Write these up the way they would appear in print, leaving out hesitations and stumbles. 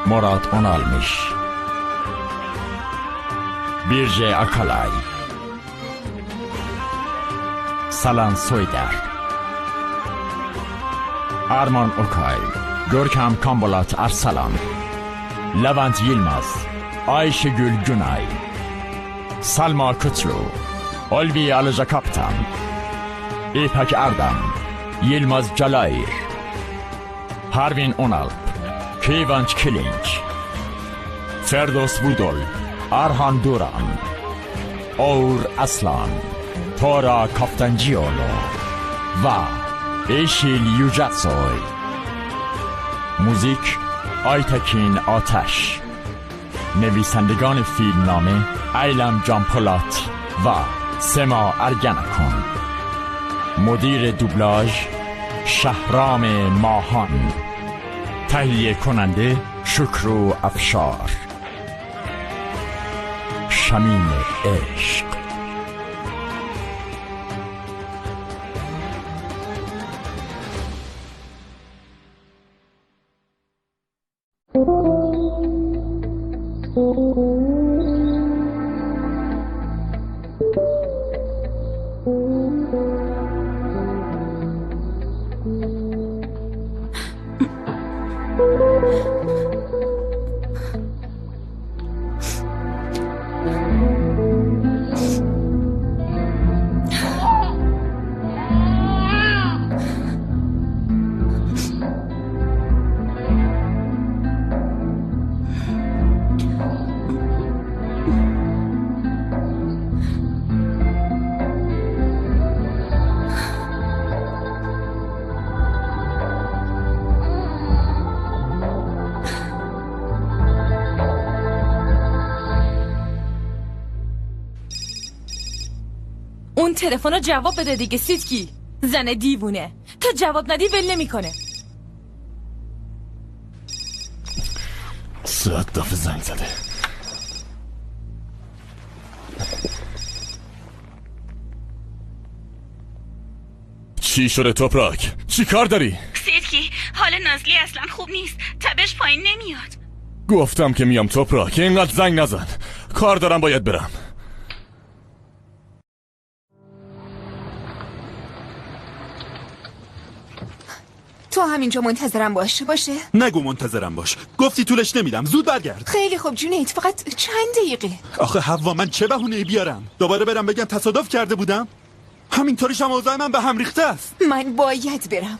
Murat onu almış. Birce Akalay, Salan Soyder, Arman Okay, Görkem Kambolat Arsalan, Levent Yılmaz, Ayşegül Günay, Salma Kutlu, Olvi Alıca Kaptan, İpek Erdem, Yılmaz Calayir, Parvin Onalp, Kıvanç Kilinç, Ferdos Budol, Arhan Duran, Oğur Aslan, Tora Kaftancıoğlu ve Eşil Yücesoy. Müzik Aytekin Ateş. نویسندگان فیلمنامه ایلم جان پولات و سما ارگنکون. مدیر دوبلاژ شهرام ماهان. تهیه کننده شکرو افشار. شمیم عشق. اون تلفن رو جواب بده دیگه سیدکی. زن دیوونه تا جواب ندی ول نمیکنه. 100 دفعه زنگ زده. چی شده توپراک؟ چی کار داری؟ سیدکی حال نازلی اصلا خوب نیست. تبش پایین نمیاد. گفتم که میام توپراک، اینقدر زنگ نزن. کار دارم باید برم. تو همینجا منتظرم باشه؟ نگو منتظرم باش. گفتی طولش نمیدم. زود برگرد. خیلی خوب جونیت، فقط چند دقیقه. آخه حوا من چه بهونه‌ای بیارم؟ دوباره برم بگم تصادف کرده بودم؟ همینطوریش هم اوضاع من به هم ریخته است. من باید برم.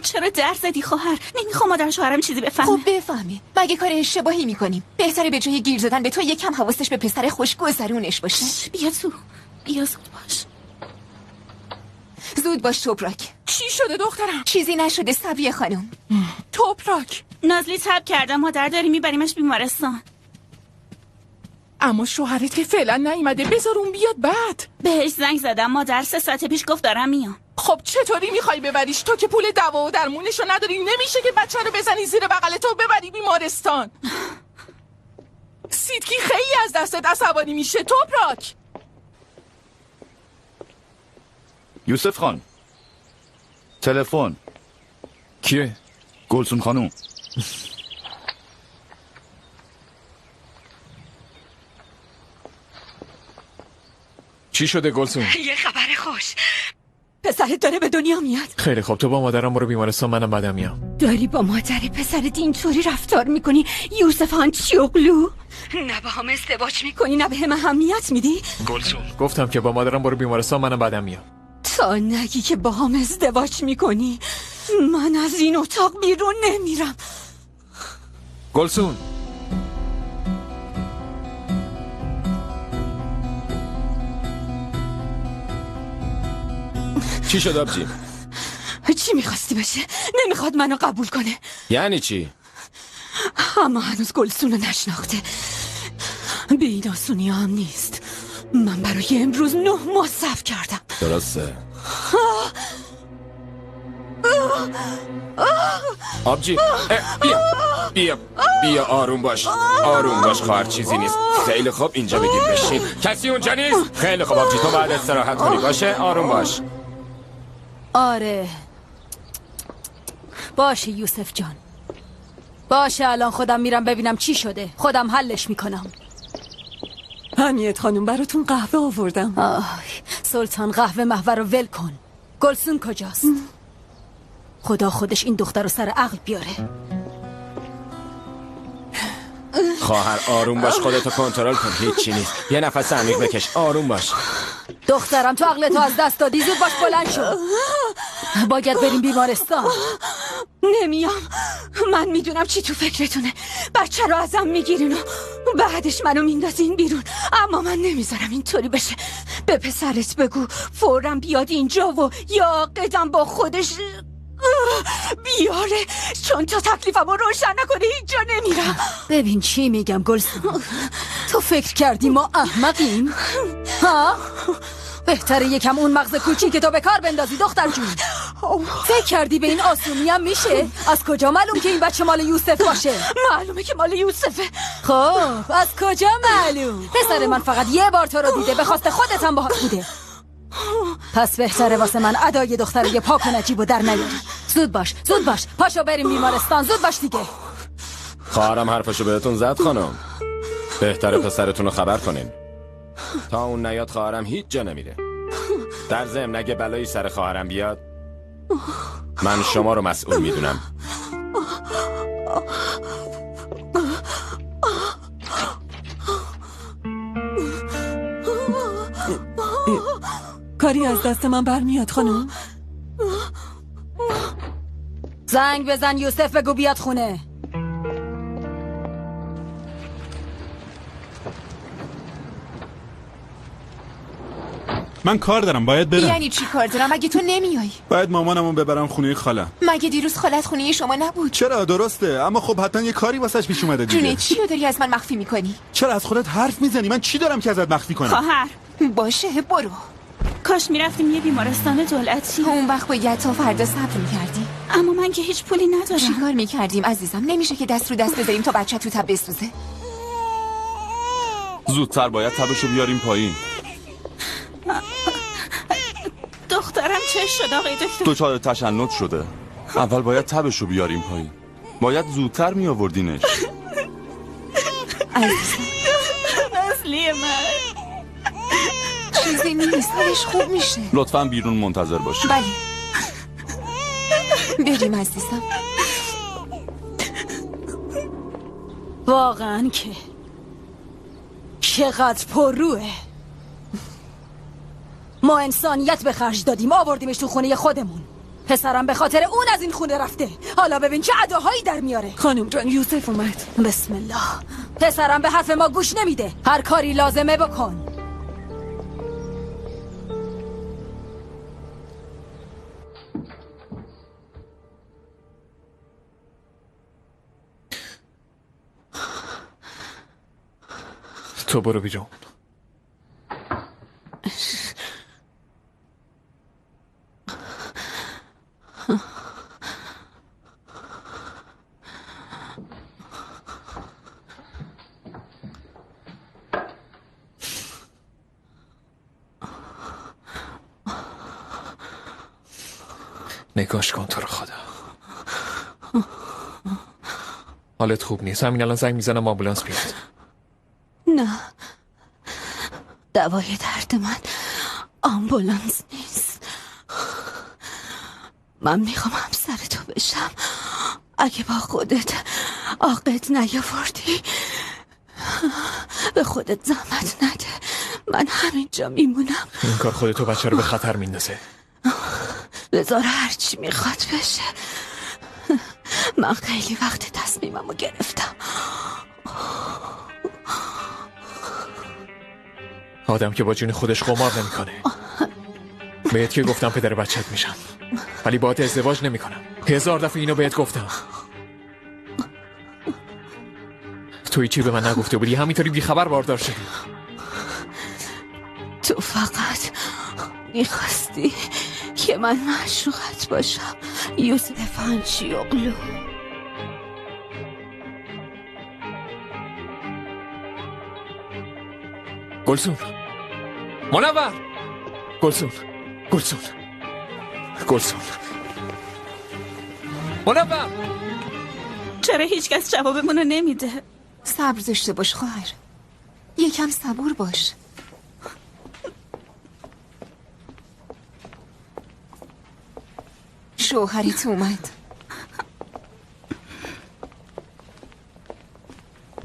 چرا در زدی خواهر؟ نمیخوام مادر شوهرم چیزی بفهمه. خب بفهمی. مگه کار اشتباهی میکنیم؟ بهتره به جای گیر زدن به تو یکم حواسش به پسر خوشگذرونش باشه. بیا زود باش. زود باش توپراک. چی شده دخترم؟ چیزی نشده سبیه خانم. توپراک نازلی تب کرده، مادر داری میبریمش بیمارستان. اما شوهرت که فعلا نیومده، بذار اون بیاد بعد. بهش زنگ زدم، مادر 3 ساعت پیش گفت دارم میام. خب چطوری میخوای ببریش؟ تو که پول دوا و درمونشو نداری. نمیشه که بچه رو بزنی زیر بغل تو ببری بیمارستان. سیدکی خیلی از دستت عصبانی میشه توپراک. یوسف خان تلفن. کیه؟ گلسون خانوم. چی شده گلسون؟ یه خبر خوش. پسرت داره به دنیا میاد. خیلی خوب، تو با مادرم برو بیمارستان، منم بعدم میام. داری با مادر پسرت اینطوری رفتار میکنی یوسف هانچیوغلو؟ نه با هم ازدواج میکنی نه به هم اهمیت میدی؟ گلسون گفتم که با مادرم برو بیمارستان، منم بعدم میام. تا نگی که با هم ازدواج میکنی من از این اتاق بیرون نمیرم. گلسون چی شد آبجی؟ چی میخواستی بشه؟ نمیخواد منو قبول کنه. یعنی چی؟ اما هنوز گلسون رو نشناخته. به این آسونی هم نیست. من برای امروز 9 ماه صبر کردم. درسته. آبجی بیا آروم باش. آروم باش خواهر، چیزی نیست. خیلی خوب، اینجا بگیر بشین. کسی اونجا نیست؟ خیلی خوب آبجی، تو بعد استراحت کنی. باشه آروم باش. آره باشه یوسف جان، باشه. الان خودم میرم ببینم چی شده، خودم حلش میکنم. حمیت خانم براتون قهوه آوردم. سلطان قهوه محور رو ول کن. گلسون کجاست؟ خدا خودش این دختر رو سر عقل بیاره. خواهر آروم باش، خودتو کنترل کن، هیچی نیست. یه نفس عمیق بکش، آروم باش. دخترم تو عقلتو از دست دادی، زود باش بلند شو. باید بریم بیمارستان. نمیام. من میدونم چی تو فکرتونه. بچه رو ازم میگیرین و بعدش منو میندازین بیرون، اما من نمیذارم اینطوری بشه. به پسرت بگو فوراً بیاد اینجا و یا قدم با خودش بیاره، چون تا تکلیفمو روشن نکنه اینجا نمیرم. ببین چی میگم گلسون، تو فکر کردی ما احمقیم؟ ها؟ بهتره یکم اون مغز کوچی که تو به کار بندازی دختر جون. فکر کردی به این آسونی هم میشه؟ از کجا معلوم که این بچه مال یوسف باشه؟ معلومه که مال یوسفه. خب از کجا معلوم؟ پسر من فقط یه بار تو رو دیده، به خواست خودت هم باهات بوده. پس بهتره واسه من ادای دختر یه پاک و نجیب و در نیاری. زود باش زود باش، پاشو بریم بیمارستان، زود باش دیگه. خواهرم حرفشو بهتون زد خانم. بهتره پسرتون رو خبر کنین. تا اون نیاد خواهرم هیچ جا نمیره. در ضمن اگه بلایی سر خواهرم بیاد، من شما رو مسئول میدونم. کاری از دست من برمیاد خانم. زنگ بزن یوسف، بگو بیاد خونه. من کار دارم، باید برم. یعنی چی کار دارم؟ مگه تو نمیای؟ باید مامانمو ببرم خونه خالم. مگه دیروز خالت خونه شما نبود؟ چرا؟ درسته، اما خب حتما یه کاری واسش پیش اومده دیگه. جونه چی رو داری از من مخفی میکنی؟ چرا از خودت حرف میزنی؟ من چی دارم که ازت مخفی کنم؟ خواهر باشه برو. کاش میرفتیم یه بیمارستان دولتی. اون وقت باید تا فردا صبر میکردی. اما من که هیچ پولی ندارم. چی کار میکردیم عزیزم؟ نمیشه که دست رو دست بذاریم تا بچه تو تب بسوزه. زودتر باید تبشو بیاریم پایین. دخترم چه شد آقای دکتر؟ دچار تشنج شده. اول باید تبشو بیاریم پایین. باید زودتر می آوردینش. عزیزم نسلی من چیزی نیست، حالش خوب میشه. لطفاً بیرون منتظر باشید. بله بریم عزیزم. واقعا که چقدر پرروه. ما انسانیت به خرج دادیم، آوردیمش تو خونه خودمون. پسرم به خاطر اون از این خونه رفته. حالا ببین چه اداهایی در میاره. خانم جان یوسف اومد. بسم الله. پسرم به حرف ما گوش نمیده. هر کاری لازمه بکن. تو برو بیرون. نگاش کن تو رو خدا. حالت خوب نیست. همین الان زنگ میزنم آمبولانس بیاد. نه، دوای درد من آمبولانس نیست. من میخوام همسر تو بشم. اگه با خودت عاقت نیاوردی به خودت زحمت نده. من همینجا میمونم. این کار خودتو بچه رو به خطر میندازه. بذار هرچی میخواد بشه. من خیلی وقت تصمیممو گرفتم. آدم که با جون خودش قمار نمیکنه. بهت که گفتم پدر بچت میشم، ولی باهات ازدواج نمیکنم. 1000 دفعه اینو بهت گفتم. توی چی به من نگفته بودی؟ همینطوری بیخبر باردار شدی. تو فقط میخواستی که من معشوقت باشم یوسف هنچیوغلو. گلسون، منور، گلسون، گلسون، گلسون، منور. چرا هیچ کس جوابمونو نمیده؟ صبر داشته باش خواهر، یکم صبور باش. شوهرت اومد.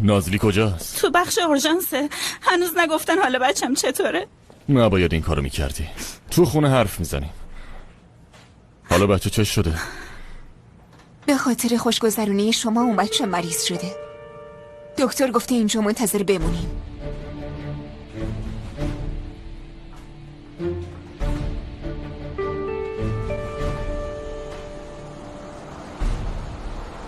نازلی کجاست؟ تو بخش اورژانسه. هنوز نگفتن حالا بچم چطوره. نباید این کارو میکردی. تو خونه حرف میزنیم. حالا بچه چه شده؟ به خاطر خوشگذرونی شما اون بچه مریض شده. دکتر گفته اینجا منتظر بمونیم.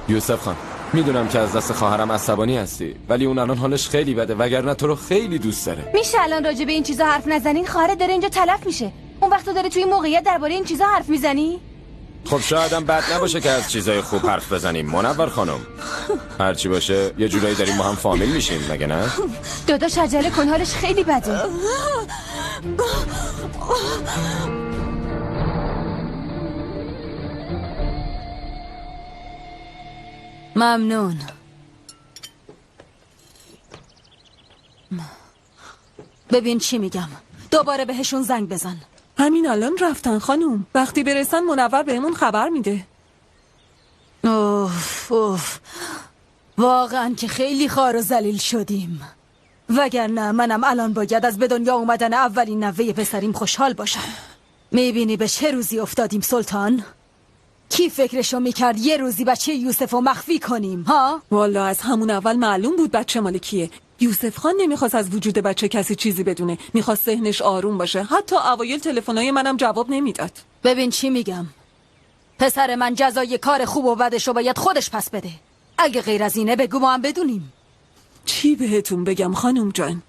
یوسف خان، میدونم که از دست خواهرم عصبانی هستی، ولی اون الان حالش خیلی بده، وگرنه تو رو خیلی دوست داره. میشه الان راجع به این چیزا حرف نزنین؟ خواهرت داره اینجا تلف میشه. اون وقت داره توی موقعیت درباره این چیزا حرف میزنی؟ خب شایدم بد نباشه که از چیزای خوب حرف بزنیم منور خانم. هرچی باشه یه جورایی داریم ما هم فامیل میشیم، مگه نه؟ داداش عجله کن، حالش خیلی بده. ممنون. ببین چی میگم، دوباره بهشون زنگ بزن. همین الان رفتن خانوم، وقتی برسن منور بهمون خبر میده. اوف اوف، واقعا که خیلی خوار و ذلیل شدیم. وگرنه منم الان باید از به دنیا اومدن اولین نوه پسریم خوشحال باشم. میبینی به چه روزی افتادیم سلطان؟ کی فکرشو میکرد یه روزی بچه یوسفو مخفی کنیم ها؟ والا از همون اول معلوم بود بچه مال کیه. یوسف خان نمیخواست از وجود بچه کسی چیزی بدونه، میخواست ذهنش آروم باشه. حتی اوایل تلفنای منم جواب نمیداد. ببین چی میگم، پسر من جزای کار خوب و بدشو باید خودش پس بده. اگه غیر از اینه بگو ما هم بدونیم. چی بهتون بگم خانم جان؟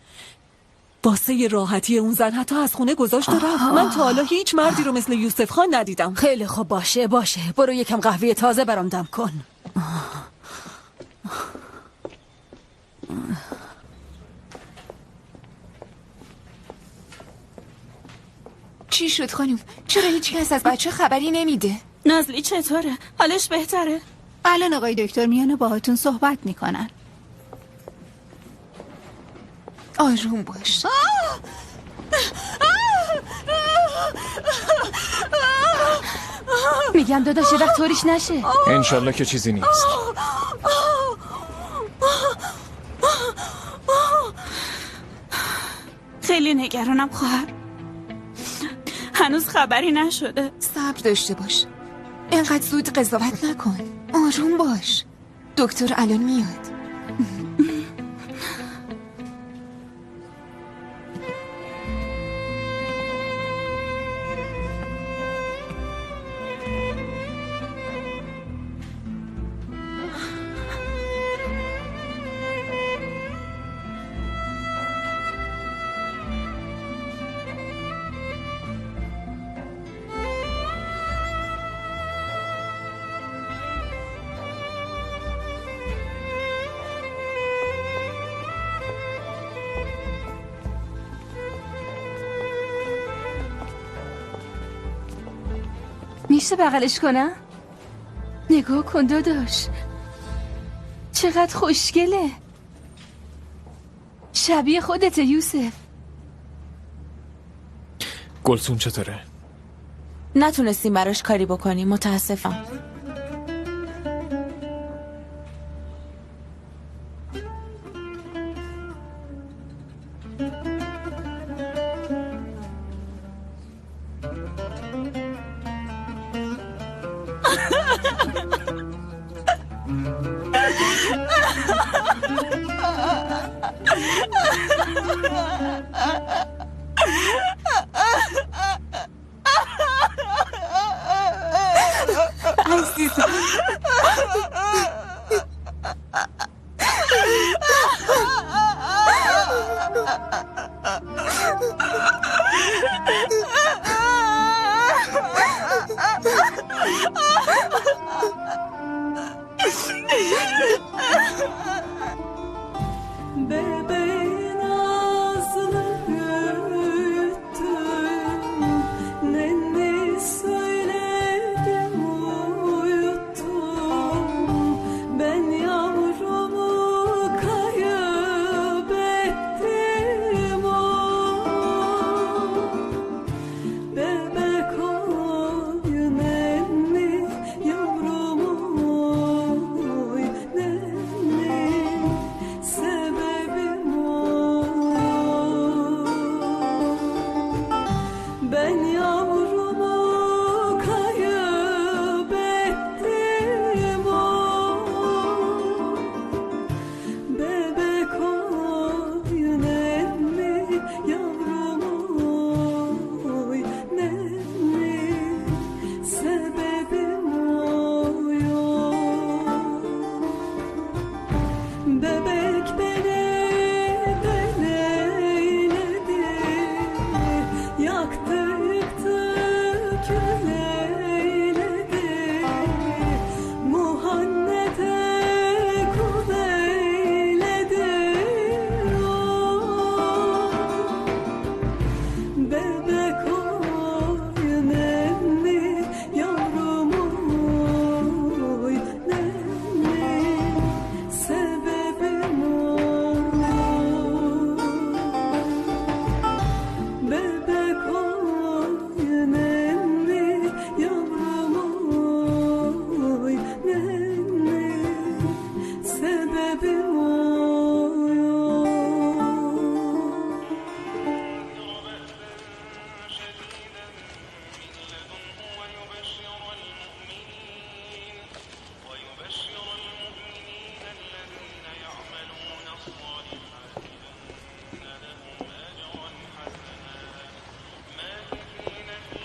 واسه راحتی اون زن حتی از خونه گذاشت و رفت. من تا حالا هیچ مردی رو مثل یوسف خان ندیدم. خیلی خوب، باشه برو یکم قهوه تازه برام دم کن. چی شد خانم؟ چرا هیچ کس از بچه خبری نمیده؟ نازلی چطوره؟ حالش بهتره؟ الان آقای دکتر میانه باهاتون صحبت میکنن. آروم باش. میگم داداش یه وقت طوریش نشه. انشالله که چیزی نیست. خیلی نگرانم خواهر، هنوز خبری نشده. صبر داشته باش، اینقدر زود قضاوت نکن، آروم باش، دکتر الان میاد. میشه بغلش کنم؟ نگاه کن داداش، چقدر خوشگله، شبیه خودته یوسف. گلسون چطوره؟ نتونستیم براش کاری بکنیم، متاسفم.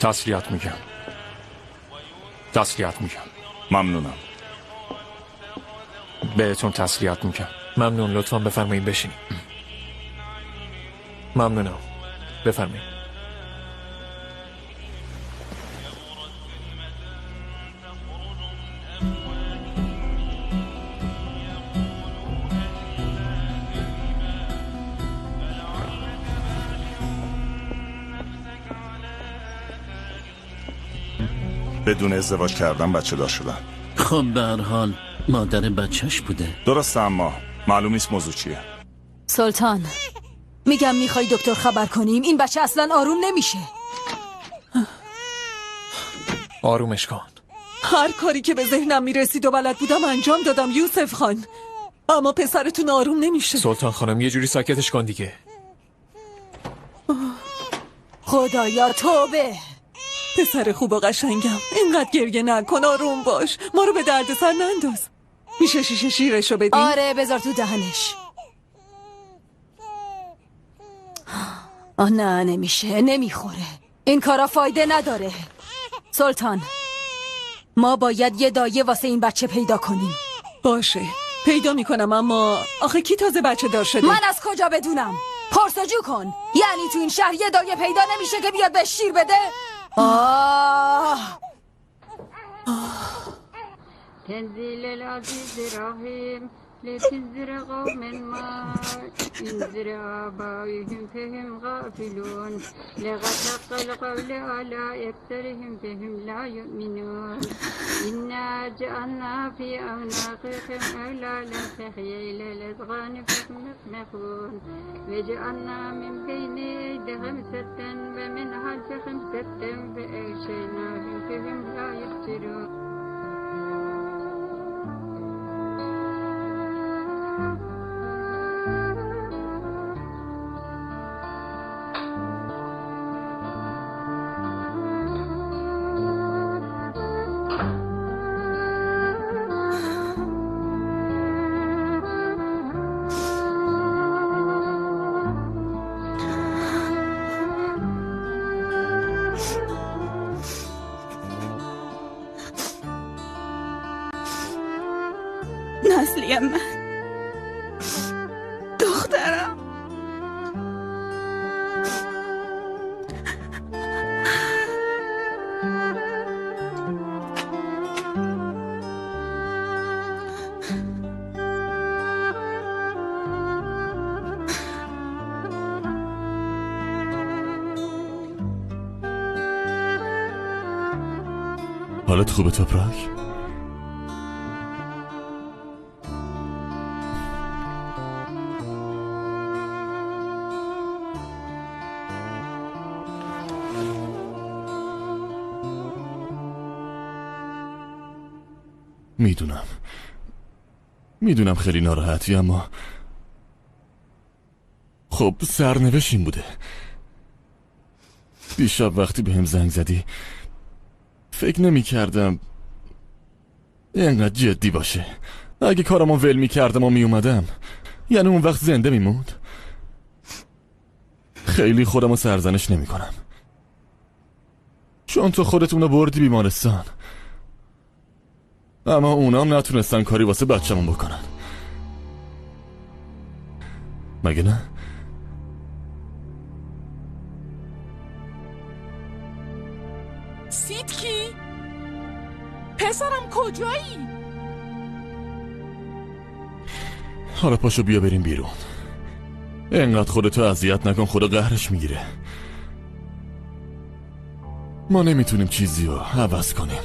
تسلیت میگم. ممنونم. بهتون تسلیت میگم. ممنون. لطفا بفرمایید بشینید. ممنونم. بفرمایید. بدون ازدواج کردن بچه دار شدن. خب به هر حال مادر بچهش بوده. درسته، اما معلوم نیست موضوع چیه. سلطان، میگم میخوای دکتر خبر کنیم؟ این بچه اصلا آروم نمیشه. آرومش کن. هر کاری که به ذهنم میرسید و بلد بودم انجام دادم یوسف خان، اما پسرتون آروم نمیشه. سلطان خانم یه جوری ساکتش کن دیگه. خدایا توبه. پسر خوب و قشنگم، اینقدر گریه نکن، آروم باش، ما رو به درد سر ننداز. میشه شیشه شیرشو بدی؟ آره بذار تو دهنش. نه نمیشه، نمیخوره، این کارا فایده نداره. سلطان، ما باید یه دایه واسه این بچه پیدا کنیم. باشه پیدا میکنم، اما آخه کی تازه بچه دار شده؟ من از کجا بدونم؟ پرسجو کن. یعنی تو این شهر یه دایه پیدا نمیشه که بیاد به شیر بده؟ تنزيل العزيز الرحيم لتنذر قوم ما ينذر آبائهم فهم غافلون لغتق القول على أكثرهم فهم لا يؤمنون إنا جعلنا في أعناقهم أغلالا فهي إلى الأذقان فهم يسمعون وجعلنا من بين أيديهم سدا ومن خلفهم سدا فأغشيناهم فهم لا يبصرون. نازلی من، دخترم. حالت خوبه تپرک؟ میدونم خیلی ناراحتی، اما خب سرنوشت این بوده. دیشب وقتی بهم زنگ زدی فکر نمی کردم اینقدر جدی باشه. اگه کارمو ول می کردم و می اومدم، یعنی اون وقت زنده میموند. خیلی خودمو سرزنش نمی کنم، چون تو خودتونو بردی بیمارستان، اما اونام نتونستن کاری واسه بچه‌مون بکنن، مگه نه؟ سیدکی پسرم کجایی؟ حالا پاشو بیا بریم بیرون. اینقدر خودتو اذیت نکن، خدا قهرش میگیره. ما نمیتونیم چیزی رو عوض کنیم.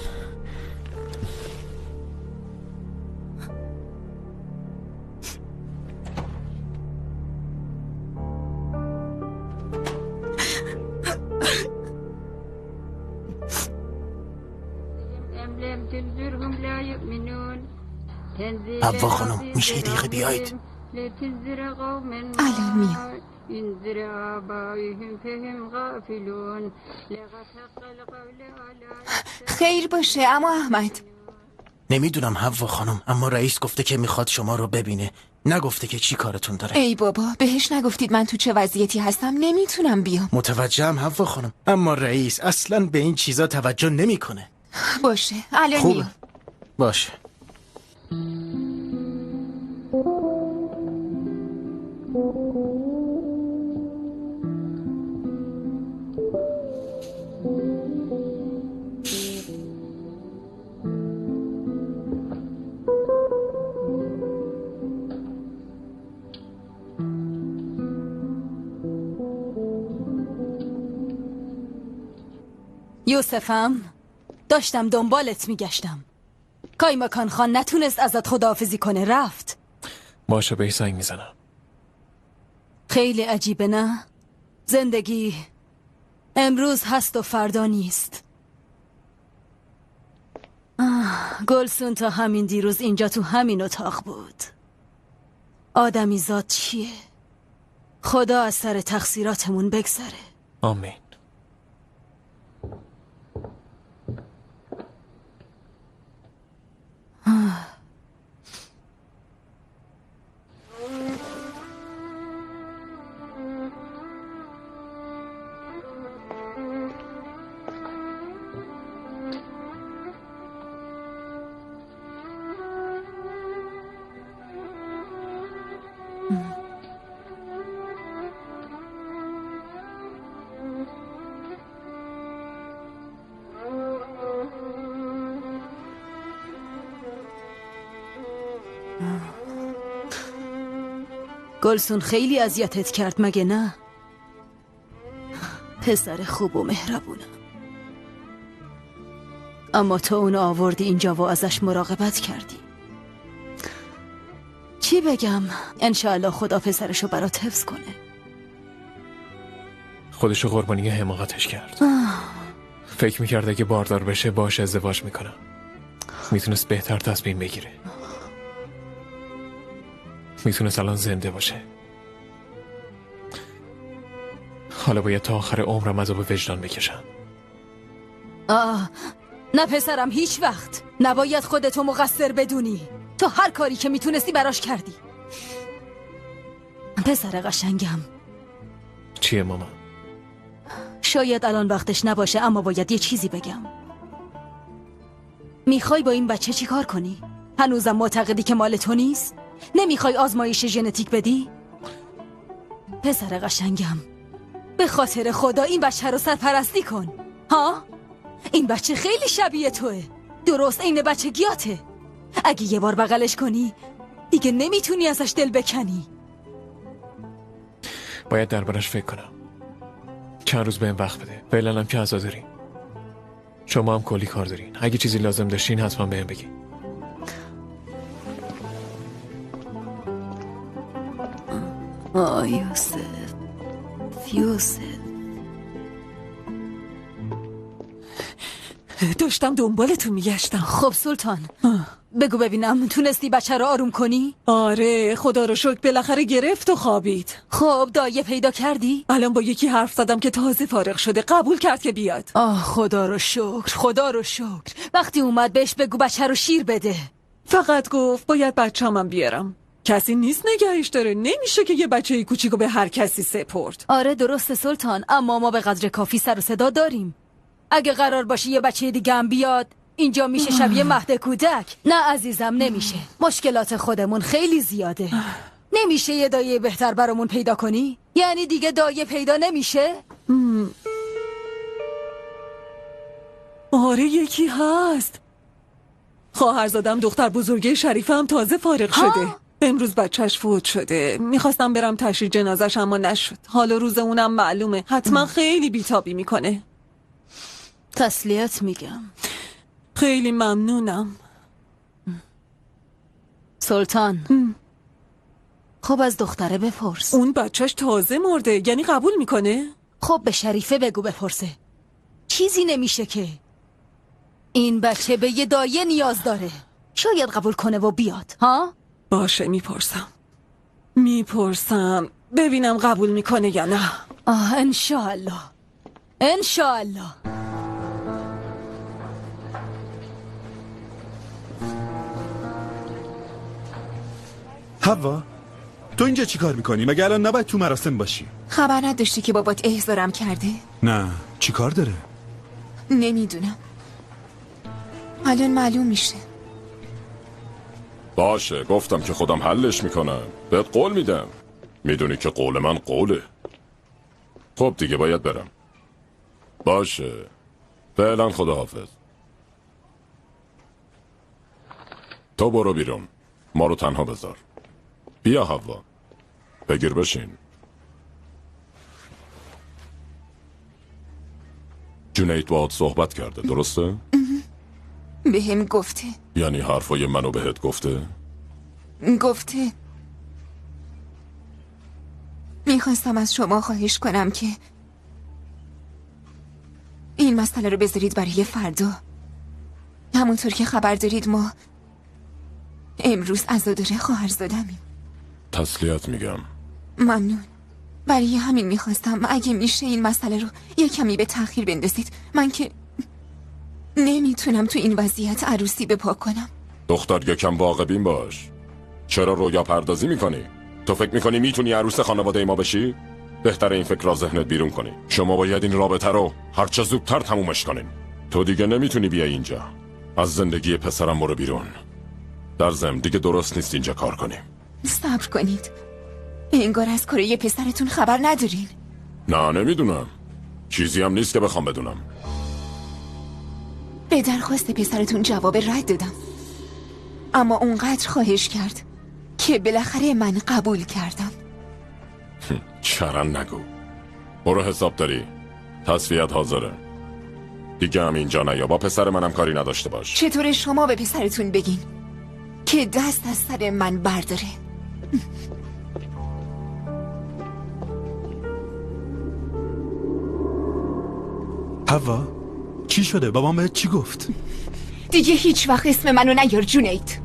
حوا خانم میشه دقیقه بیایید؟ الان میام. خیر باشه اما احمد. نمیدونم حوا خانم، اما رئیس گفته که میخواد شما رو ببینه، نگفته که چی کارتون داره. ای بابا، بهش نگفتید من تو چه وضعیتی هستم؟ نمیتونم بیام. متوجهم حوا خانم، اما رئیس اصلا به این چیزا توجه نمیکنه. باشه الان خوبه. میام. باشه. یوسفم، داشتم دنبالت میگشتم. کایماکان خان نتونست ازت خداحافظی کنه، رفت. باشه بهش زنگ میزنم. خیلی عجیبه نه؟ زندگی امروز هست و فردا نیست. گلسون تا همین دیروز اینجا تو همین اتاق بود. آدمی زاد چیه؟ خدا از سر تقصیراتمون بگذره. آمین. گلسون خیلی اذیتت کرد مگه نه؟ پسر خوب و مهربونم، اما تو اونو آوردی اینجا و ازش مراقبت کردی. چی بگم؟ انشاءالله خدا پسرشو برات حفظ کنه. خودشو قربانی حماقتش کرد. فکر میکرد اگه باردار بشه باش ازدواج میکنم. میتونست بهتر تصمیم بگیره. میتونست الان زنده باشه. حالا باید تا آخر عمرم عذاب وجدان بکشم. نه پسرم، هیچ وقت نباید خودتو مقصر بدونی. تو هر کاری که میتونستی براش کردی. پسر قشنگم. چیه ماما؟ شاید الان وقتش نباشه اما باید یه چیزی بگم. میخوای با این بچه چی کار کنی؟ هنوزم معتقدی که مال تو نیست؟ نمیخوای آزمایش ژنتیک بدی؟ پسر قشنگم، به خاطر خدا این بچه رو سرپرستی کن. ها؟ این بچه خیلی شبیه توه. درست عین بچگیاته. اگه یه بار بغلش کنی دیگه نمیتونی ازش دل بکنی. باید دربارش فکر کنم. چند روز بهم وقت بده. فعلا هم که عزاداریم. شما هم کلی کار دارین. اگه چیزی لازم داشتین حتما بهم بگین. یوسف داشتم دنبالتون میگشتم. خب سلطان، بگو ببینم تونستی بچه رو آروم کنی؟ آره خدا رو شکر بالاخره گرفت و خوابید. خب دایه پیدا کردی؟ الان با یکی حرف زدم که تازه فارغ شده، قبول کرد که بیاد. خدا رو شکر، خدا رو شکر. وقتی اومد بهش بگو بچه رو شیر بده. فقط گفت باید بچه‌مم بیارم. کسی نیست نگهش داره. نمیشه که یه بچه کوچیکو به هر کسی سپرد. آره درسته سلطان، اما ما به قدر کافی سر و صدا داریم. اگه قرار باشه یه بچه دیگه هم بیاد اینجا میشه شبیه مهد کودک. نه عزیزم نمیشه. مشکلات خودمون خیلی زیاده. نمیشه یه دایه بهتر برامون پیدا کنی؟ یعنی دیگه دایه پیدا نمیشه؟ آره یکی هست. خواهرزادم دختر بزرگه شریفه هم تازه فارغ شده. امروز بچهش فوت شده. میخواستم برم تشییع جنازش اما نشد. حال روز اونم معلومه. حتما خیلی بیتابی میکنه. تسلیت میگم. خیلی ممنونم سلطان. خب از دختره بپرس. اون بچهش تازه مرده، یعنی قبول میکنه؟ خب به شریفه بگو بپرسه. چیزی نمیشه که. این بچه به یه دایه نیاز داره. شاید قبول کنه و بیاد. ها؟ باشه میپرسم ببینم قبول میکنه یا نه. انشاءالله. حوا تو اینجا چی کار میکنی؟ مگه الان نباید تو مراسم باشی؟ خبر نداشتی که بابات احضارم کرده؟ نه چی کار داره؟ نمیدونم. الان معلوم میشه. باشه گفتم که خودم حلش میکنم. بهت قول میدم. میدونی که قول من قوله. خب دیگه باید برم. باشه فعلا خداحافظ. تو برو بیرون. ما رو تنها بذار. بیا حوا بگیر بشین. جنید باهات صحبت کرده درسته؟ بهم گفته. یعنی حرفای منو بهت گفته؟ گفته. میخواستم از شما خواهش کنم که این مسئله رو بذارید برای فردا. همونطور که خبر دارید ما امروز عزادار خواهرزادمیم. تسلیت میگم. ممنون. برای همین میخواستم اگه میشه این مسئله رو یه کمی به تأخیر بندازید. من که نمیتونم تو این وضعیت عروسی بپا کنم. دختر یکم واقع‌بین باش. چرا رویا پردازی میکنی؟ تو فکر میکنی میتونی عروس خانواده ما بشی؟ بهتر این فکر را ذهنت بیرون کنی. شما باید این رابطه رو هرچه زودتر تمومش کنین. تو دیگه نمیتونی بیای اینجا. از زندگی پسرم برو بیرون. در ضمن دیگه درست نیست اینجا کار کنیم. صبر کنید. انگار از کره پسرتون خبر ندارین. نه نمیدونم. چیزی هم نیست که بخوام بدونم. به درخواست پسرتون جواب رد دادم، اما اونقدر خواهش کرد که بالاخره من قبول کردم. چرا نگو. برو حساب داری. تصفیت حاضره. دیگه هم اینجا نیا. با پسر منم کاری نداشته باش. چطور شما به پسرتون بگین که دست از سر من برداره؟ حوا چی شده؟ بابام بهت چی گفت؟ دیگه هیچ وقت اسم منو نیار جونید.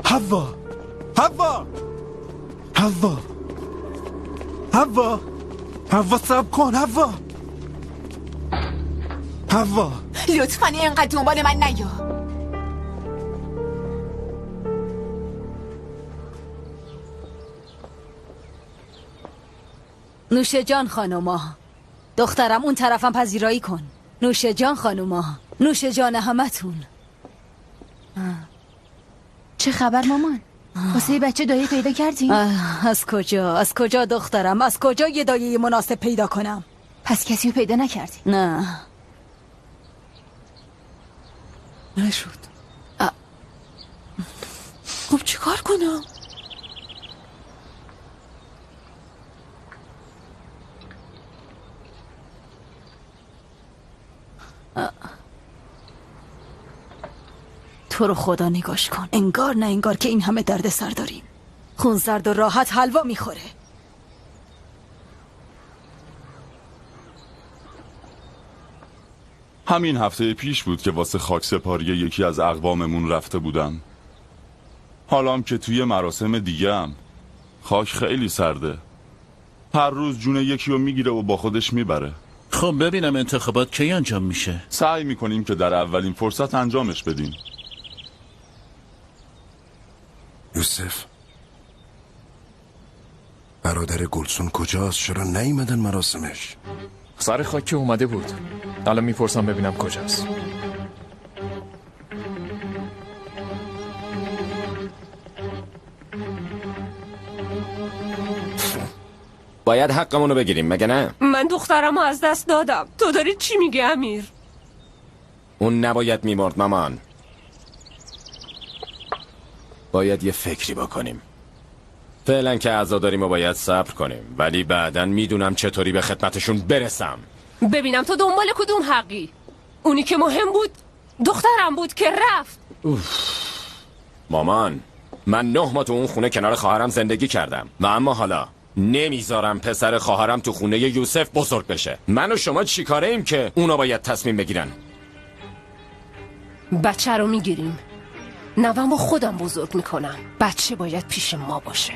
حوا حوا حوا حوا حوا صبر کن. حوا حوا لطفاً اینقدر دنبال من نیا. نوش جان خانوما. دخترم اون طرفم پذیرایی کن. نوش جان خانوما. نوش جان همتون. چه خبر مامان؟ واسه بچه دایه پیدا کردی؟ از کجا؟ از کجا دخترم؟ از کجا یه دایه مناسب پیدا کنم؟ پس کسی رو پیدا نکردی؟ نه نشد. خب چی کار کنم؟ تو رو خدا نگاش کن. انگار نه انگار که این همه درد سر داریم. خون سرد و راحت حلوا میخوره. همین هفته پیش بود که واسه خاک سپاری یکی از اقواممون رفته بودم. حالام که توی مراسم دیگه هم. خاک خیلی سرده. هر روز جون یکی رو میگیره و با خودش میبره. خب ببینم انتخابات کی انجام میشه؟ سعی میکنیم که در اولین فرصت انجامش بدیم. یوسف برادر گلسون کجاست؟ چرا نیومدن مراسمش؟ سر خاک اومده بود. الان میپرسم ببینم کجاست. باید حقمونو بگیریم مگه نه؟ من دخترمو از دست دادم. تو داری چی میگی امیر؟ اون نباید میمرد مامان. باید یه فکری بکنیم. فعلا که عزاداریم و باید صبر کنیم، ولی بعداً میدونم چطوری به خدمتشون برسم. ببینم تو دنبال کدوم حقی؟ اونی که مهم بود دخترم بود که رفت. مامان من 9 ماه تو اون خونه کنار خواهرم زندگی کردم و اما حالا نمیذارم پسر خواهرم تو خونه یوسف بزرگ بشه. من و شما چی کاره ایم که اونا باید تصمیم بگیرن؟ بچه رو میگیریم، نوامو خودم بزرگ میکنم. بچه باید پیش ما باشه.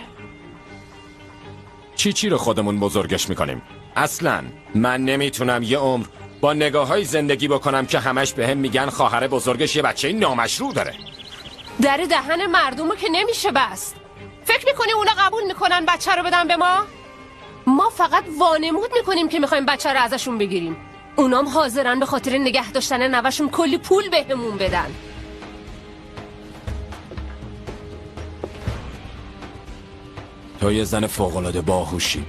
چی رو خودمون بزرگش میکنیم؟ اصلا من نمیتونم یه عمر با نگاه‌های زندگی بکنم که همش بهم میگن خواهر بزرگش یه بچه نامشروع داره. در دهن مردمو که نمیشه بست. فکر میکنی اونا قبول میکنن بچه رو بدن به ما؟ ما فقط وانمود میکنیم که میخوایم بچه رو ازشون بگیریم. اونام حاضرن به خاطر نگه داشتن نوشون کلی پول بهمون بدن. تو یه زن فوق‌العاده باهوشی.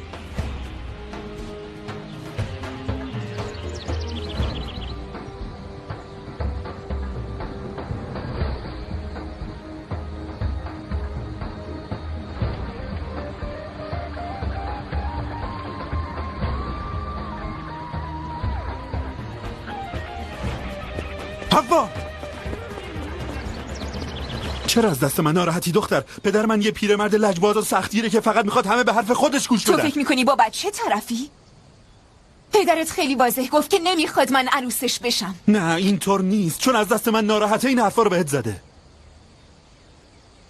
حوا! چرا از دست من ناراحتی دختر؟ پدر من یه پیرمرد لجباز و سختگیره که فقط میخواد همه به حرف خودش گوش بدن. تو فکر میکنی با بچه طرفی؟ پدرت خیلی واضح گفت که نمیخواد من عروسش بشم. نه اینطور نیست، چون از دست من ناراحته این حرفا رو بهت زده.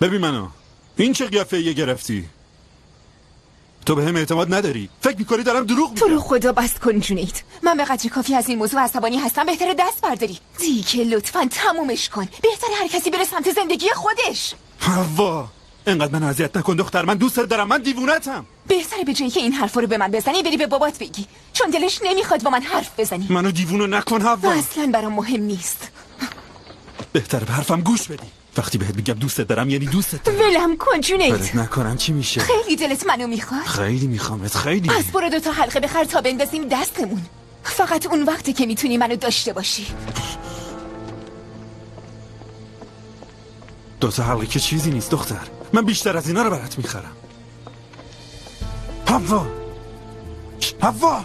ببین منو، این چه قیافه‌ای گرفتی؟ تو به هم اعتماد نداری؟ فکر میکنی دارم دروغ میگم؟ تو رو خدا بست کن جونید. من به قدر کافی از این موضوع عصبانی هستم، بهتره دست برداری. دیگه لطفاً تمومش کن. بهتره هر کسی بره سمت زندگی خودش. حوا، انقدر من اذیت نکن دختر، من دوست دارم، من دیوونتم. بهتره به جایی که این حرفا رو به من بزنی بری به بابات بگی، چون دلش نمیخواد با من حرف بزنی. منو دیوونه نکن حوا. اصلاً برام مهم نیست. بهتره به حرفم گوش بدی. وقتی بهت میگم دوستت دارم یعنی دوستت دارم. ولم کن جونید. فرت نکنم چی میشه؟ خیلی دلت منو میخواد. خیلی میخوامت، خیلی. پس برو 2 تا حلقه بخر تا بندازیم دستمون. فقط اون وقته که میتونی منو داشته باشی. 2 تا حلقه که چیزی نیست دختر، من بیشتر از اینا رو برات میخرم. حوا، حوا،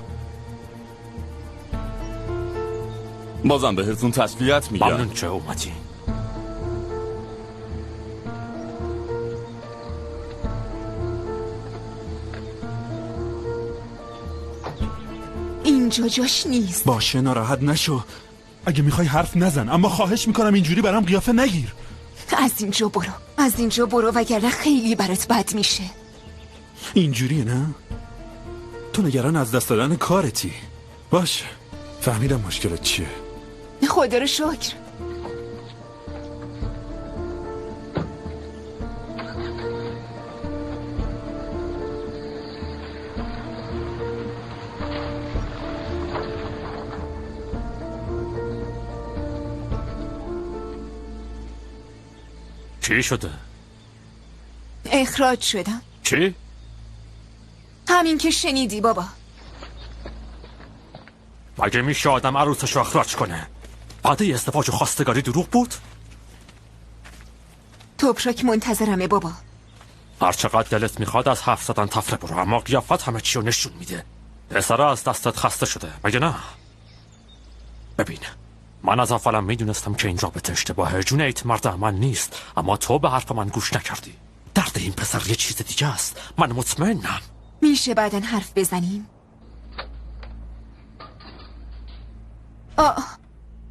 بازم بهتون تسلیت میگم. ممنون که اومدی. اینجا جاش نیست. باشه ناراحت نشو. اگه میخوای حرف نزن، اما خواهش میکنم اینجوری برام قیافه نگیر. از اینجا برو، از اینجا برو، وگرنه خیلی برات بد میشه. اینجوریه نه؟ تو نگران از دست دادن کارتی. باشه، فهمیدم مشکلت چیه. خدا رو شکر. چی شده؟ اخراج شدم. چی؟ همین که شنیدی بابا. مگه میشه آدم عروسش رو اخراج کنه؟ وعده ازدواج و خواستگاری دروغ بود؟ توپراک منتظرمه بابا. هر چقدر دلت میخواد از حرف زدن تفره برو، اما قیافت همه چی رو نشون میده. پسره از دستت خسته شده، مگه نه؟ ببین، من از اولم میدونستم که این رابطه اشتباهه. جونیت مرد من نیست، اما تو به حرف من گوش نکردی. درد این پسر یه چیز دیگه است، من مطمئنم. میشه بعدن حرف بزنیم؟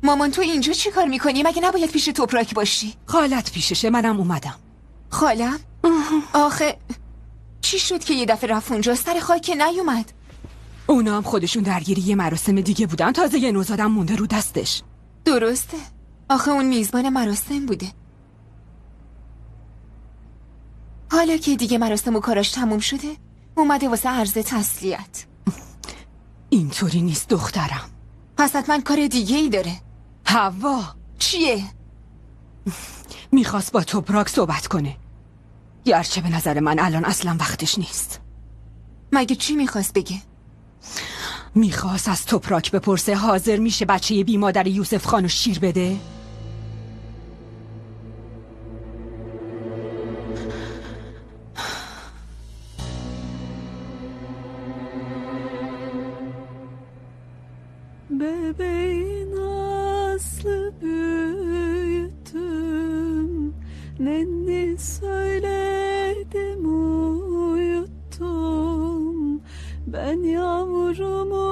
مامان تو اینجا چی کار میکنی؟ مگه نباید پیش توپراک باشی؟ خالت پیششه، منم اومدم. خالم؟ آخه چی شد که یه دفعه رفت اونجا؟ سر خاک که نیومد. اونا هم خودشون درگیری یه مراسم دیگه بودن، تازه یه نوزادم مونده رو دستش. درسته، آخه اون میزبان مراسم بوده. حالا که دیگه مراسم و کاراش تموم شده اومده واسه عرض تسلیت. اینطوری نیست دخترم. پس حتما کار دیگه ای داره. حوا چیه؟ میخواست با توپراک صحبت کنه، گرچه به نظر من الان اصلا وقتش نیست. مگه چی میخواست بگه؟ میخواست از توپراک بپرسه حاضر میشه بچه بی مادر یوسف خانو شیر بده؟ Bebeğin aslı büyüttüm, nenni söyledim uyuttum. Ben yavrumu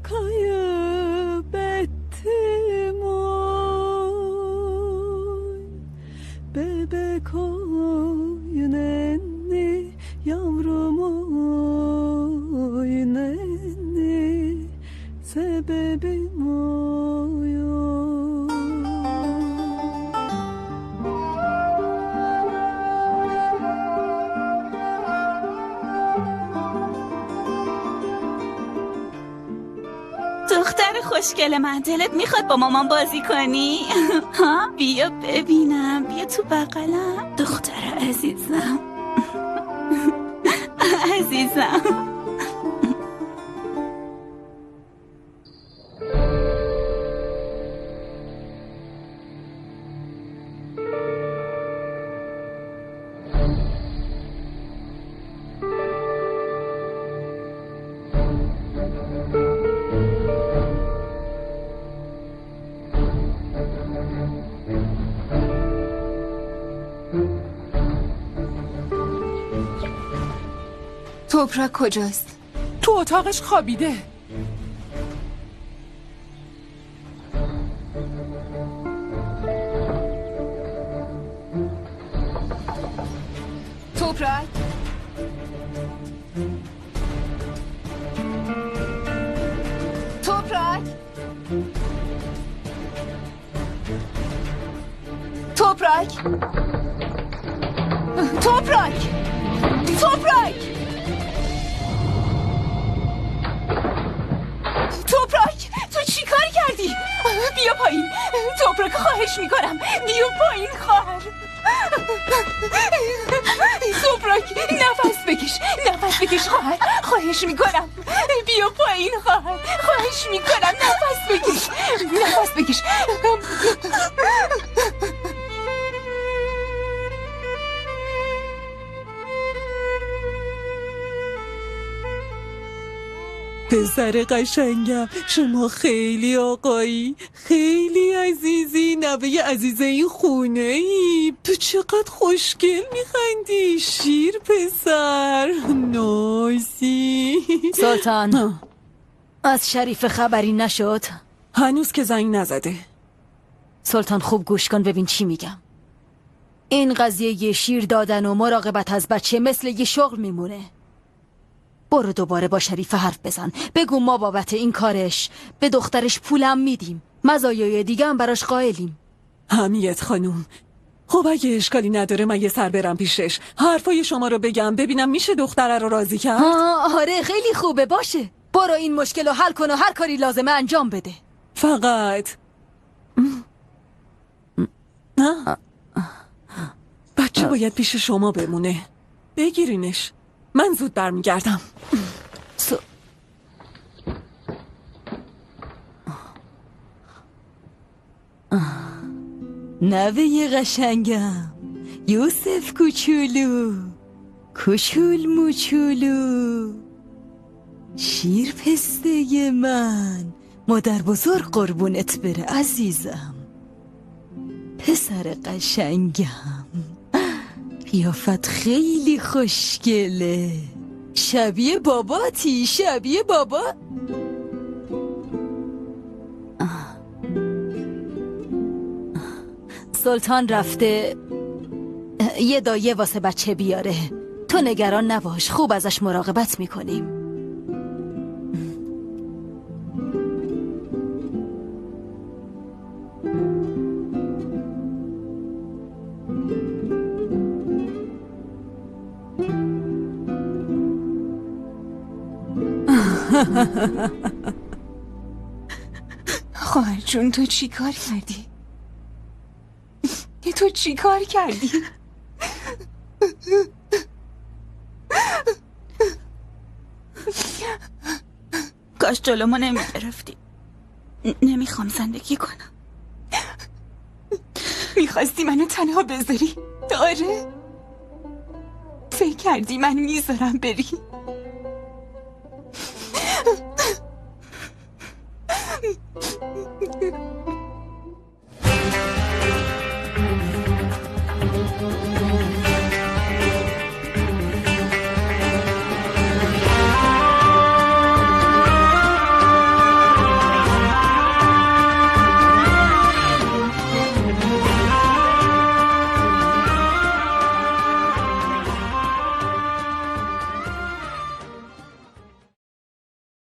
kaybettim oy. Bebek oy nenni, yavrumu oy nenni. Sebebim oyum. خوشگل من، دلت میخواد با مامان بازی کنی؟ ها بیا ببینم، بیا تو بغلم دختر عزیزم. عزیزم. توپراک کجاست؟ تو اتاقش خوابیده. توپراک توپراک توپراک توپراک توپراک توپراک، تو چی کار کردی؟ بیا پایین. توپراک خواهش میکنم بیا پایین خواهر. توپراک نفس بکش خواهر، خواهش میکنم بیا پایین خواهر، خواهش میکنم نفس بکش. پسر قشنگم، شما خیلی آقایی، خیلی عزیزی، نوه عزیز این خونه ای. تو چقدر خوشگل میخندی، شیر پسر نازی. سلطان، از شریف خبری نشد؟ هنوز که زنگ نزده. سلطان خوب گوش کن ببین چی میگم. این قضیه یه شیر دادن و مراقبت از بچه مثل یه شغل میمونه. برو دوباره با شریف حرف بزن، بگو ما بابت این کارش به دخترش پولم میدیم، مزایای دیگه هم براش قائلیم. حمیت خانوم، خب اگه اشکالی نداره من یه سر برم پیشش، حرفای شما رو بگم، ببینم میشه دختره رو راضی کرد. آره خیلی خوبه، باشه برو این مشکل رو حل کن و هر کاری لازمه انجام بده. فقط بچه باید پیش شما بمونه، بگیرینش، من زود برمیگردم. نوه قشنگم، یوسف کوچولو، کوچول موچولو، شیر پسته من، مادر بزرگ قربونت بره عزیزم. پسر قشنگم، قیافت خیلی خوشگله، شبیه باباتی، شبیه بابا. سلطان رفته یه دایه واسه بچه بیاره، تو نگران نباش، خوب ازش مراقبت میکنیم. خواهر جون تو چی کار کردی؟ تو چی کار کردی؟ کاش جلومو نمیگرفتی. نمیخوام زندگی کنم. میخواستی منو تنها بذاری؟ آره؟ فکر کردی من میذارم بری؟